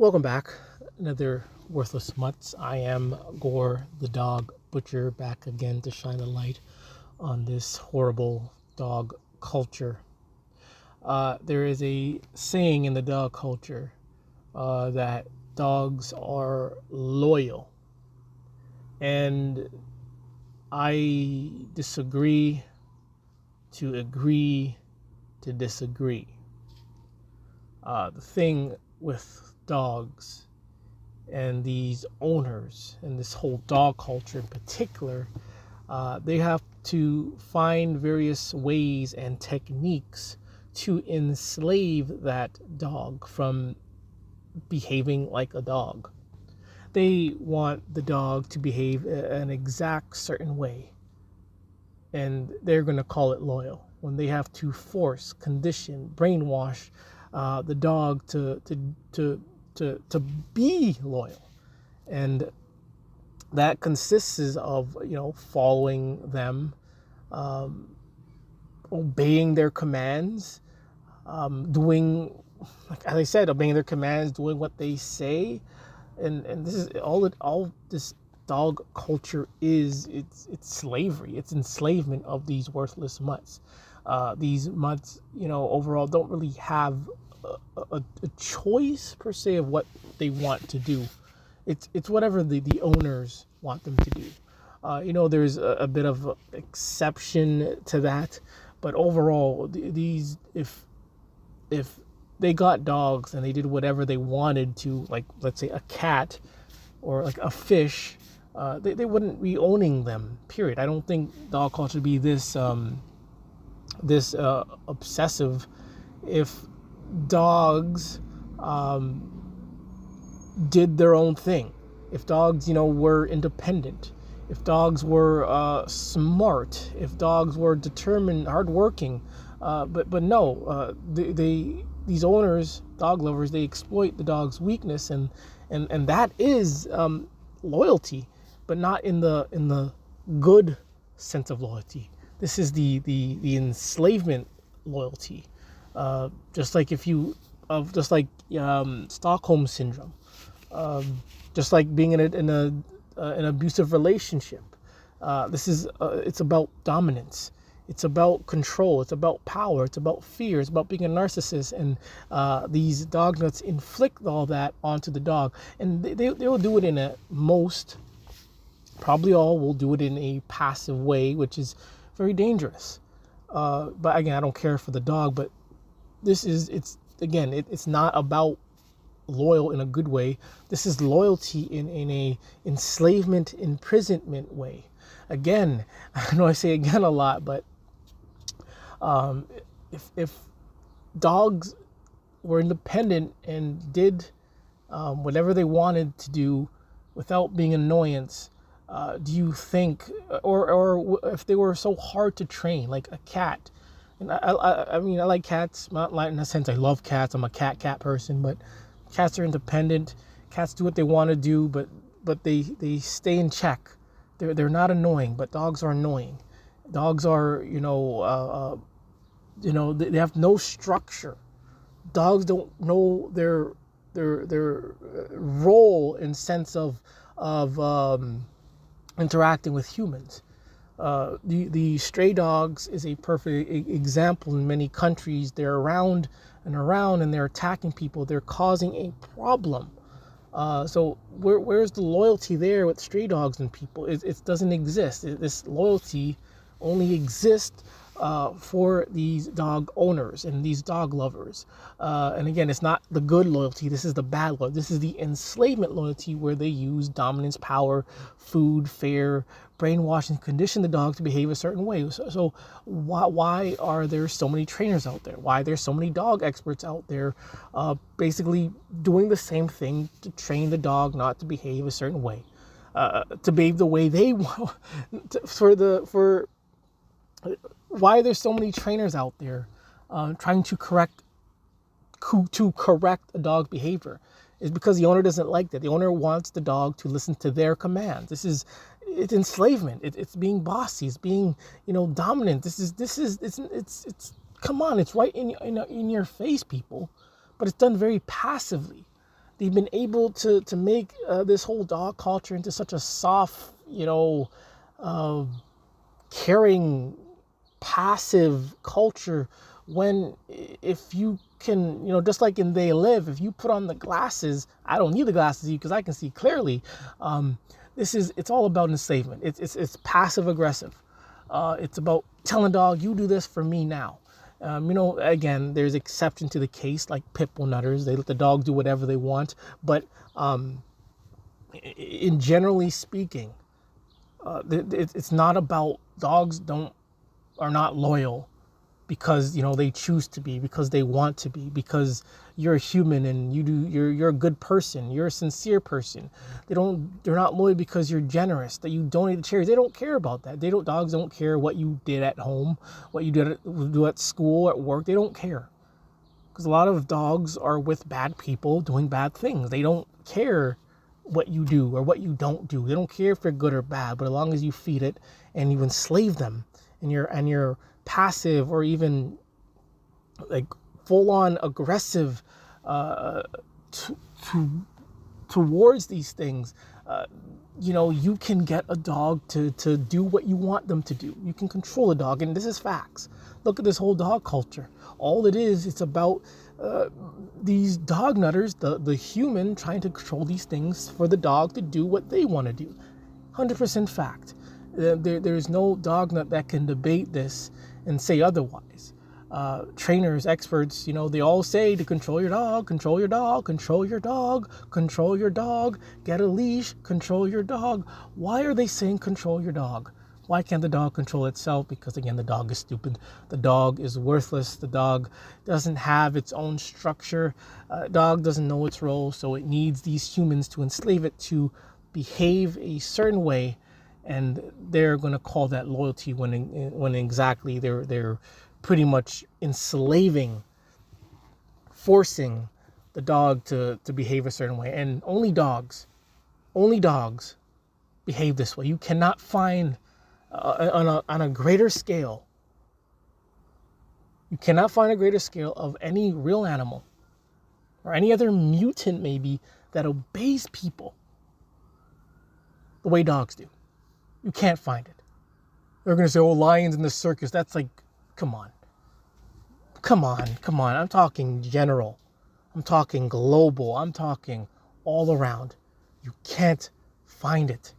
Welcome back. Another Worthless Mutts. I am Gore the Dog Butcher, back again to shine a light on this horrible dog culture. There is a saying in the dog culture that dogs are loyal. And I disagree to agree to disagree. The thing with dogs and these owners and this whole dog culture in particular, they have to find various ways and techniques to enslave that dog from behaving like a dog. They want the dog to behave an exact certain way, and they're going to call it loyal. When they have to force, condition, brainwash the dog to be loyal, and that consists of following them, obeying their commands, doing, like as I said, obeying their commands, doing what they say, and this is all this dog culture is. It's slavery. It's enslavement of these worthless mutts. These mutts, overall don't really have a choice per se of what they want to do. It's whatever the owners want them to do. There's a bit of exception to that, but overall, these if they got dogs and they did whatever they wanted to, like let's say a cat or like a fish, they wouldn't be owning them. Period. I don't think dog culture would be this obsessive if dogs did their own thing. If dogs, were independent, if dogs were smart, if dogs were determined, hardworking, but no, these owners, dog lovers, they exploit the dog's weakness, and that is loyalty, but not in the good sense of loyalty. This is the enslavement loyalty. Just like Stockholm syndrome, just like being in an abusive relationship. It's about dominance. It's about control. It's about power. It's about fear. It's about being a narcissist. And these dog nuts inflict all that onto the dog, and they will do it in probably all will do it in a passive way, which is very dangerous. But again, I don't care for the dog, but it's not about loyal in a good way. This is loyalty in a enslavement, imprisonment way. Again, I know I say again a lot, but if dogs were independent and did whatever they wanted to do without being an annoyance, do you think, or if they were so hard to train, like a cat? And I mean, I like cats, not like in a sense I love cats. I'm a cat person, but cats are independent. Cats do what they want to do, but they stay in check. They're not annoying, but dogs are annoying. Dogs are, they have no structure. Dogs don't know their role in sense of interacting with humans. The stray dogs is a perfect example. In many countries, they're around and they're attacking people. They're causing a problem. So where's the loyalty there with stray dogs and people? It doesn't exist. This loyalty only exists for these dog owners and these dog lovers. And again, it's not the good loyalty. This is the bad loyalty. This is the enslavement loyalty, where they use dominance, power, food, fear, brainwash, and condition the dog to behave a certain way. So why are there so many trainers out there? Why are there so many dog experts out there basically doing the same thing to train the dog not to behave a certain way, to behave the way they want, why there's so many trainers out there trying to correct a dog's behavior? Is because the owner doesn't like that. The owner wants the dog to listen to their commands. It's enslavement. It's being bossy. It's being dominant. It's come on. It's right in your face, people, but it's done very passively. they've been able to make this whole dog culture into such a soft, uh, caring, passive culture, when if you can, just like in They Live, if you put on the glasses, I don't need the glasses because I can see clearly. It's all about enslavement. It's passive aggressive. It's about telling dog, you do this for me now. Again, there's exception to the case, like pit bull nutters. They let the dog do whatever they want. But in generally speaking, it's not about dogs are not loyal because they choose to be, because they want to be, because you're a human and you're a good person, you're a sincere person. They're not loyal because you're generous, that you donate to charities. They don't care about that. Dogs don't care what you did at home, what you do at school, at work. They don't care, because a lot of dogs are with bad people doing bad things. They don't care what you do or what you don't do. They don't care if you're good or bad, but as long as you feed it and you enslave them, and you're passive or even like full-on aggressive towards these things, you can get a dog to do what you want them to do. You can control a dog, and this is facts. Look at this whole dog culture. All it is, it's about these dog nutters, the human trying to control these things for the dog to do what they want to do. 100% fact. There's no dog nut that can debate this and say otherwise. Trainers, experts, they all say to control your dog, control your dog, control your dog, control your dog, get a leash, control your dog. Why are they saying control your dog? Why can't the dog control itself? Because again, the dog is stupid. The dog is worthless. The dog doesn't have its own structure. Dog doesn't know its role, so it needs these humans to enslave it to behave a certain way, and they're going to call that loyalty when exactly they're pretty much enslaving, forcing the dog to behave a certain way. And only dogs behave this way. You cannot find on a greater scale. You cannot find a greater scale of any real animal or any other mutant maybe that obeys people the way dogs do. You can't find it. They're going to say, oh, lions in the circus. That's like, come on. I'm talking general. I'm talking global. I'm talking all around. You can't find it.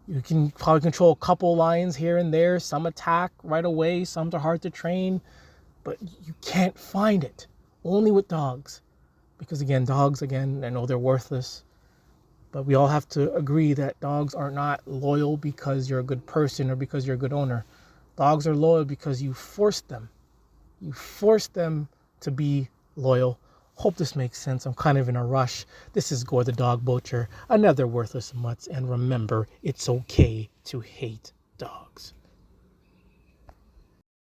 You can probably control a couple lions here and there. Some attack right away. Some are hard to train. But you can't find it. Only with dogs. Because again, dogs, I know they're worthless. But we all have to agree that dogs are not loyal because you're a good person or because you're a good owner. Dogs are loyal because you forced them. You forced them to be loyal. Hope this makes sense. I'm kind of in a rush. This is Gore the Dog Butcher, another worthless mutt. And remember, it's okay to hate dogs.